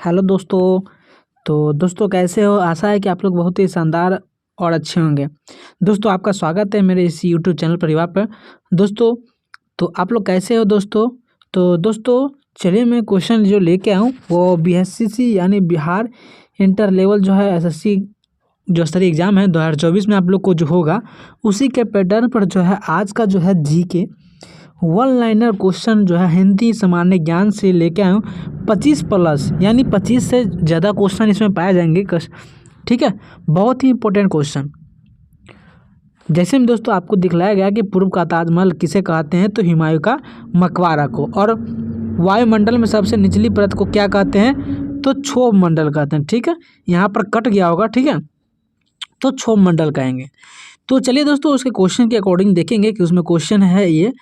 Hello दोस्तों। तो दोस्तों कैसे हो? आशा है कि आप लोग बहुत ही शानदार और अच्छे होंगे। दोस्तों आपका स्वागत है मेरे इस यूट्यूब चैनल परिवार पर। दोस्तों तो आप लोग कैसे हो दोस्तों? तो दोस्तों चलिए मैं क्वेश्चन जो लेके आऊँ वो बीएससीसी यानी बिहार इंटर लेवल जो है एसएससी जो स्तरीय एग्ज़ाम है 2024 में आप लोग को जो होगा उसी के पैटर्न पर जो है आज का जो है जीके वन लाइनर क्वेश्चन जो है हिंदी सामान्य ज्ञान से लेके आया हूँ 25 प्लस यानी 25 से ज़्यादा क्वेश्चन इसमें पाए जाएंगे। ठीक है, बहुत ही इंपॉर्टेंट क्वेश्चन। जैसे में दोस्तों आपको दिखलाया गया कि पूर्व का ताजमहल किसे कहते हैं, तो हुमायूं का मकबरा को। और वायुमंडल में सबसे निचली परत को क्या कहते हैं, तो क्षोभ मंडल कहते हैं। ठीक है, यहाँ पर कट गया होगा, ठीक है, तो क्षोभ मंडल कहेंगे। तो चलिए दोस्तों उसके क्वेश्चन के अकॉर्डिंग देखेंगे कि उसमें क्वेश्चन है ये।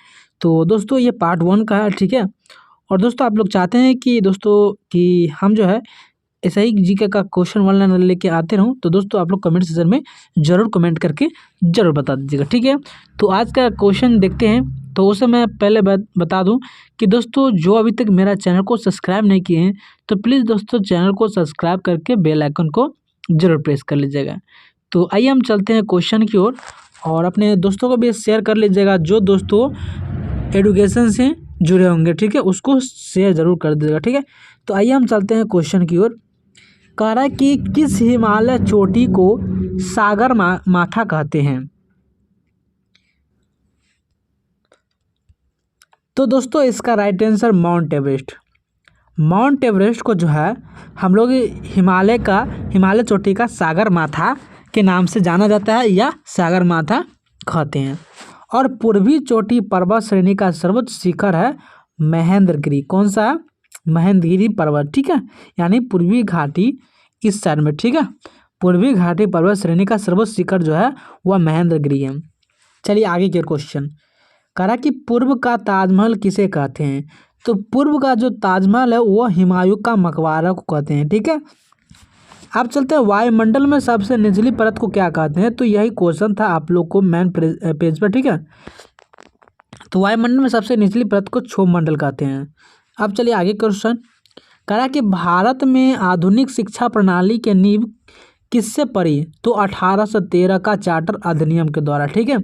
तो दोस्तों ये पार्ट 1 का है, ठीक है। और दोस्तों आप लोग चाहते हैं कि दोस्तों कि हम जो है ऐसा ही जीके का क्वेश्चन वन लाइनर लेके आते रहूं, तो दोस्तों आप लोग कमेंट सेक्शन में ज़रूर कमेंट करके ज़रूर बता दीजिएगा, ठीक है। तो आज का क्वेश्चन देखते हैं। तो उसे मैं पहले बता दूं कि दोस्तों जो अभी तक मेरा चैनल को सब्सक्राइब नहीं किए हैं तो प्लीज़ दोस्तों चैनल को सब्सक्राइब करके बेल आइकन को ज़रूर प्रेस कर लीजिएगा। तो आइए हम चलते हैं क्वेश्चन की ओर और अपने दोस्तों को भी शेयर कर लीजिएगा जो दोस्तों एडुकेशन से जुड़े होंगे, ठीक है, उसको शेयर ज़रूर कर दीजिएगा, ठीक है। तो आइए हम चलते हैं क्वेश्चन की ओर। कह रहा है कि किस हिमालय चोटी को सागर माथा कहते हैं। तो दोस्तों इसका right answer mount Everest. Mount Everest को जो है हम लोग हिमालय चोटी का सागर माथा के नाम से जाना जाता है या सागर माथा कहते हैं। और पूर्वी चोटी पर्वत श्रेणी का सर्वोच्च शिखर है महेंद्रगिरी। कौन सा? महेंद्रगिरी पर्वत, ठीक है, यानी पूर्वी घाटी इस साइड में, ठीक है। पूर्वी घाटी पर्वत श्रेणी का सर्वोच्च शिखर जो है वह महेंद्रगिरी है। चलिए आगे के क्वेश्चन। कहा कि पूर्व का ताजमहल किसे कहते हैं, तो पूर्व का जो ताजमहल है वो हुमायूं का मकबरा को कहते हैं, ठीक है। अब चलते हैं वायुमंडल में सबसे निचली परत को क्या कहते हैं, तो यही क्वेश्चन था आप लोग को मेन पेज पर, ठीक है। तो वायुमंडल में सबसे निचली परत को क्षोभ मंडल कहते हैं। अब चलिए आगे क्वेश्चन। कहा कि भारत में आधुनिक शिक्षा प्रणाली के नींव किससे पड़ी, तो 1813 का चार्टर अधिनियम के द्वारा, ठीक है।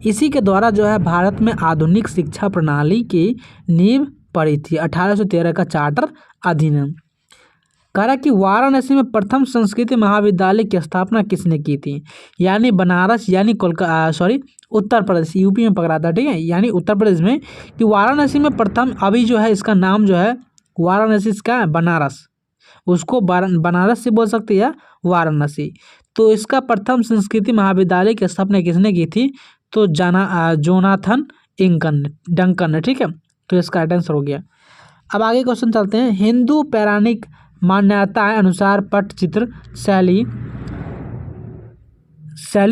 इसी के द्वारा जो है भारत में आधुनिक शिक्षा प्रणाली की नींव पड़ी थी, 1813 का चार्टर अधिनियम। कहा कि वाराणसी में प्रथम संस्कृत महाविद्यालय की स्थापना किसने की थी, यानी बनारस यानी उत्तर प्रदेश, यूपी में पकड़ा था, ठीक है, यानी उत्तर प्रदेश में कि वाराणसी में प्रथम, अभी जो है इसका नाम जो है वाराणसी का बनारस, उसको बनारस से बोल सकते हैं या वाराणसी। तो इसका प्रथम संस्कृति महाविद्यालय की स्थापना किसने की थी, तो जोनाथन डंकन ने, ठीक है। तो इसका राइट आंसर हो गया। अब आगे क्वेश्चन चलते हैं। हिंदू पौराणिक मान्यताएं अनुसार पट्टचित्र शैली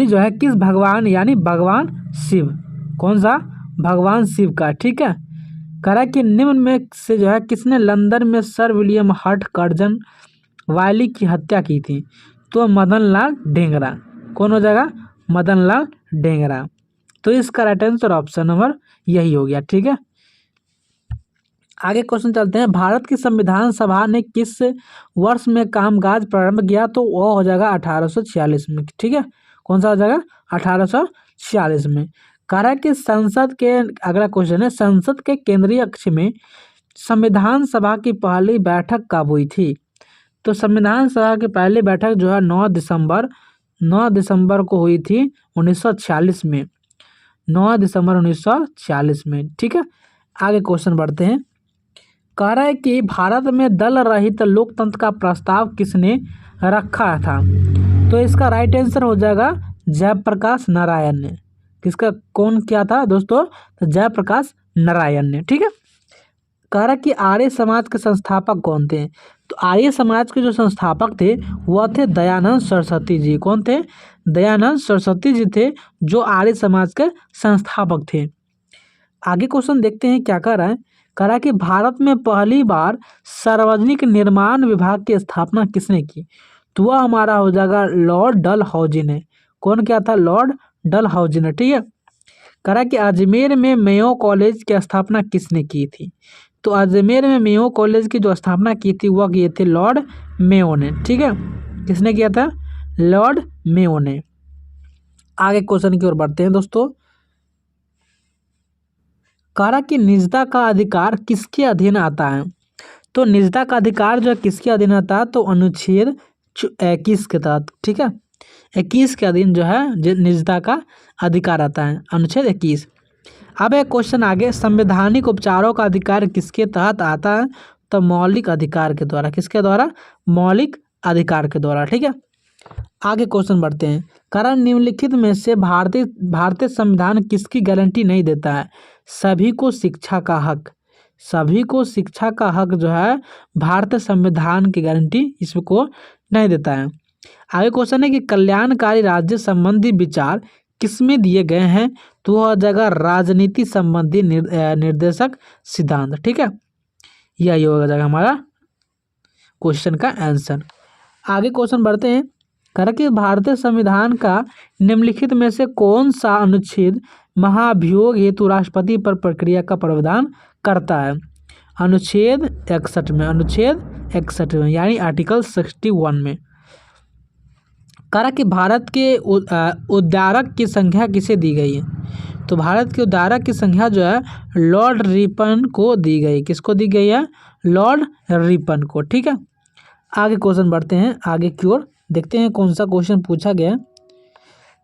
जो है किस भगवान यानी भगवान शिव, कौन सा? भगवान शिव का, ठीक है। कहा कि निम्न में से जो है किसने लंदन में सर विलियम हर्ट कर्जन वायली की हत्या की थी, तो मदन लाल ढेंगरा। कौन हो जाएगा? मदन लाल ढेंगरा। तो इसका राइट आंसर ऑप्शन नंबर यही हो गया, ठीक है। आगे क्वेश्चन चलते हैं। भारत की संविधान सभा ने किस वर्ष में कामकाज प्रारंभ किया, तो वो हो जाएगा 1846 में, ठीक है। कौन सा हो जाएगा? 1846 में। कह रहा है कि संसद के, अगला क्वेश्चन है, संसद के केंद्रीय कक्ष में संविधान सभा की पहली बैठक कब हुई थी, तो संविधान सभा की पहली बैठक जो है 9 दिसंबर को हुई थी 1946 में, 9 दिसंबर 1946 में, ठीक है। आगे क्वेश्चन बढ़ते हैं। कह रहा है कि भारत में दल रहित लोकतंत्र का प्रस्ताव किसने रखा था, तो इसका राइट आंसर हो जाएगा जयप्रकाश नारायण ने। किसका, कौन क्या था दोस्तों? तो जयप्रकाश नारायण ने, ठीक है। कह रहा कि आर्य समाज के संस्थापक कौन थे, तो आर्य समाज के जो संस्थापक थे वह थे दयानंद सरस्वती जी। कौन थे? दयानंद सरस्वती जी थे जो आर्य समाज के संस्थापक थे। आगे क्वेश्चन देखते हैं क्या कह रहा है। कह रहा कि भारत में पहली बार सार्वजनिक निर्माण विभाग की स्थापना किसने की, तो वह हमारा हो जाएगा लॉर्ड डलहौजी ने। कौन क्या था? लॉर्ड डलहौजी ने, ठीक है। कह रहा कि अजमेर में मेयो कॉलेज की स्थापना किसने की थी, तो अजमेर में मेयो कॉलेज की जो स्थापना की थी वह किए थे लॉर्ड मेयो ने। ठीक है, किसने किया था? लॉर्ड मेयो ने। आगे क्वेश्चन की ओर बढ़ते हैं दोस्तों। कहा कि निजता का अधिकार किसके अधीन आता है? तो निजता का अधिकार जो है किसके अधीन आता है? तो अनुच्छेद 21 के तहत। ठीक है, 21 के अधीन जो है निजता का अधिकार आता है, अनुच्छेद 21। अब एक क्वेश्चन आगे, संवैधानिक उपचारों का अधिकार किसके तहत आता है? तो मौलिक अधिकार के द्वारा। किसके द्वारा? मौलिक अधिकार के द्वारा। ठीक है, आगे क्वेश्चन बढ़ते हैं। कारण निम्नलिखित में से भारतीय संविधान किसकी गारंटी नहीं देता है? सभी को शिक्षा का हक। सभी को शिक्षा का हक जो है भारतीय संविधान की गारंटी इसको नहीं देता है। आगे क्वेश्चन है कि कल्याणकारी राज्य संबंधी विचार किसमें दिए गए हैं? तो वह जगह राजनीति संबंधी निर्देशक सिद्धांत। ठीक है, यही होगा जगह हमारा क्वेश्चन का आंसर। आगे क्वेश्चन बढ़ते हैं। कह कि भारतीय संविधान का निम्नलिखित में से कौन सा अनुच्छेद महाभियोग हेतु राष्ट्रपति पर प्रक्रिया का प्रावधान करता है? अनुच्छेद 61 में। अनुच्छेद 61 में यानी आर्टिकल 61 में। कहा कि भारत के उद्धारक की संख्या किसे दी गई है? तो भारत के उद्धारक की संख्या जो है लॉर्ड रिपन को दी गई। किसको दी गई है? लॉर्ड रिपन को। ठीक है, आगे क्वेश्चन बढ़ते हैं आगे की ओर, देखते हैं कौन सा क्वेश्चन पूछा गया।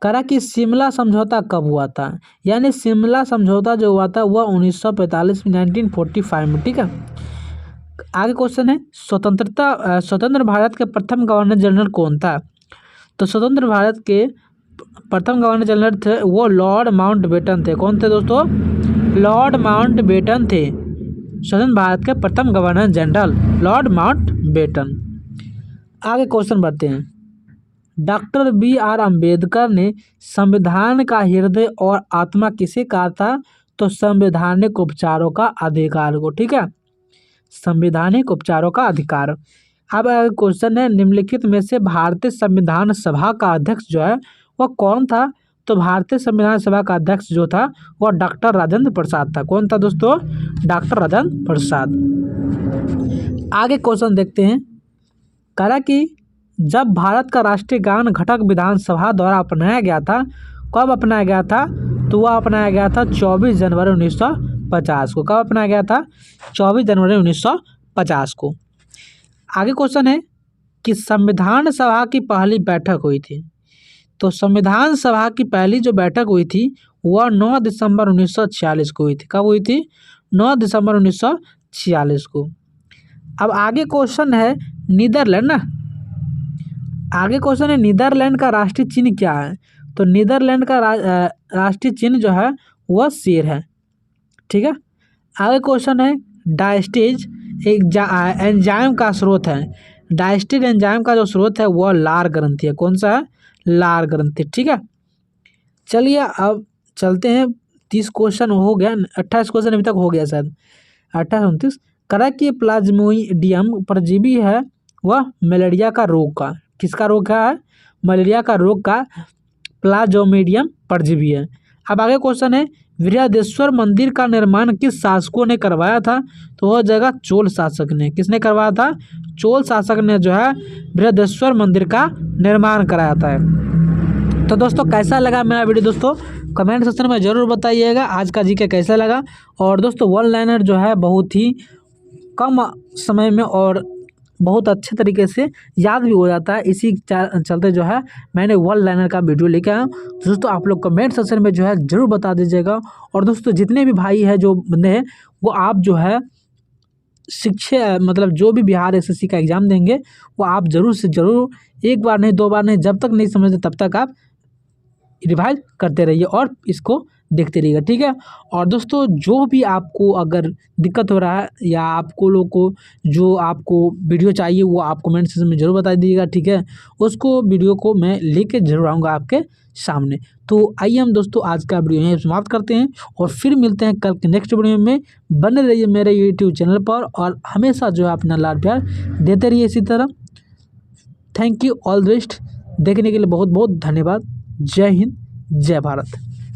कहा कि शिमला समझौता कब हुआ था? यानी शिमला समझौता जो हुआ था वह 1945 में, 1945 में। ठीक है, आगे क्वेश्चन है स्वतंत्र भारत के प्रथम गवर्नर जनरल कौन था? तो स्वतंत्र भारत के प्रथम गवर्नर जनरल थे वो लॉर्ड माउंटबेटन थे। कौन थे दोस्तों? लॉर्ड माउंटबेटन थे स्वतंत्र भारत के प्रथम गवर्नर जनरल, लॉर्ड माउंटबेटन। आगे क्वेश्चन बढ़ते हैं। डॉक्टर BR अम्बेडकर ने संविधान का हृदय और आत्मा किसे कहा था? तो संवैधानिक उपचारों का अधिकार को। ठीक है, संवैधानिक उपचारों का अधिकार। अब क्वेश्चन है निम्नलिखित में से भारतीय संविधान सभा का अध्यक्ष जो है वह कौन था? तो भारतीय संविधान सभा का अध्यक्ष जो था वह डॉक्टर राजेंद्र प्रसाद था। कौन था दोस्तों? डॉक्टर राजेंद्र प्रसाद। आगे क्वेश्चन देखते हैं। कहा कि जब भारत का राष्ट्रीय गान घटक विधानसभा द्वारा अपनाया गया था, कब अपनाया गया था? तो वह अपनाया गया था 24 जनवरी 1950 को। कब अपनाया गया था? 24 जनवरी 1950 को। आगे क्वेश्चन है कि संविधान सभा की पहली बैठक हुई थी। तो संविधान सभा की पहली जो बैठक हुई थी वह 9 दिसंबर 1946 को हुई थी। कब हुई थी? 9 दिसंबर 1946 को। अब आगे क्वेश्चन है नीदरलैंड ना, आगे क्वेश्चन है नीदरलैंड का राष्ट्रीय चिन्ह क्या है? तो नीदरलैंड का राष्ट्रीय चिन्ह जो है वह शेर है। ठीक है, आगे क्वेश्चन है डायस्टेज एक एंजाइम का स्रोत है। डायस्टेज एंजाइम का जो स्रोत है वह लार ग्रंथि है। कौन सा है? लार ग्रंथि। ठीक है, चलिए अब चलते हैं। 30 क्वेश्चन हो गया, 28 क्वेश्चन अभी तक हो गया शायद, 28 29। करा कि प्लाज्मोडियम परजीवी है वह मलेरिया का रोग का, किसका रोग है? मलेरिया का रोग का प्लाज्मोडियम परजीवी है। अब आगे क्वेश्चन है बृहदेश्वर मंदिर का निर्माण किस शासकों ने करवाया था? तो वह जगह चोल शासक ने। किसने करवाया था? चोल शासक ने जो है बृहदेश्वर मंदिर का निर्माण कराया था। तो दोस्तों कैसा लगा मेरा वीडियो दोस्तों कमेंट सेक्शन में ज़रूर बताइएगा। आज का जीके कैसा लगा? और दोस्तों वन लाइनर जो है बहुत ही कम समय में और बहुत अच्छे तरीके से याद भी हो जाता है। इसी चलते जो है मैंने वन लाइनर का वीडियो लेके आया। दोस्तों आप लोग कमेंट सेक्शन में जो है ज़रूर बता दीजिएगा। और दोस्तों जितने भी भाई हैं जो बंदे हैं वो आप जो है शिक्षा मतलब जो भी बिहार SSC का एग्ज़ाम देंगे वो आप ज़रूर से ज़रूर एक बार नहीं, 2 बार नहीं, जब तक नहीं समझते तब तक आप रिवाइज करते रहिए और इसको देखते रहिएगा। ठीक है, और दोस्तों जो भी आपको अगर दिक्कत हो रहा है या आपको लोग को जो आपको वीडियो चाहिए वो आप कमेंट सेक्शन में ज़रूर बता दीजिएगा। ठीक है, उसको वीडियो को मैं लेके ज़रूर आऊँगा आपके सामने। तो आइए हम दोस्तों आज का वीडियो यहीं समाप्त करते हैं और फिर मिलते हैं कल के नेक्स्ट वीडियो में। बने रहिए मेरे यूट्यूब चैनल पर और हमेशा जो है अपना लाड प्यार देते रहिए इसी तरह। Thank you all the best. देखने के लिए बहुत बहुत धन्यवाद। जय हिंद, जय भारत।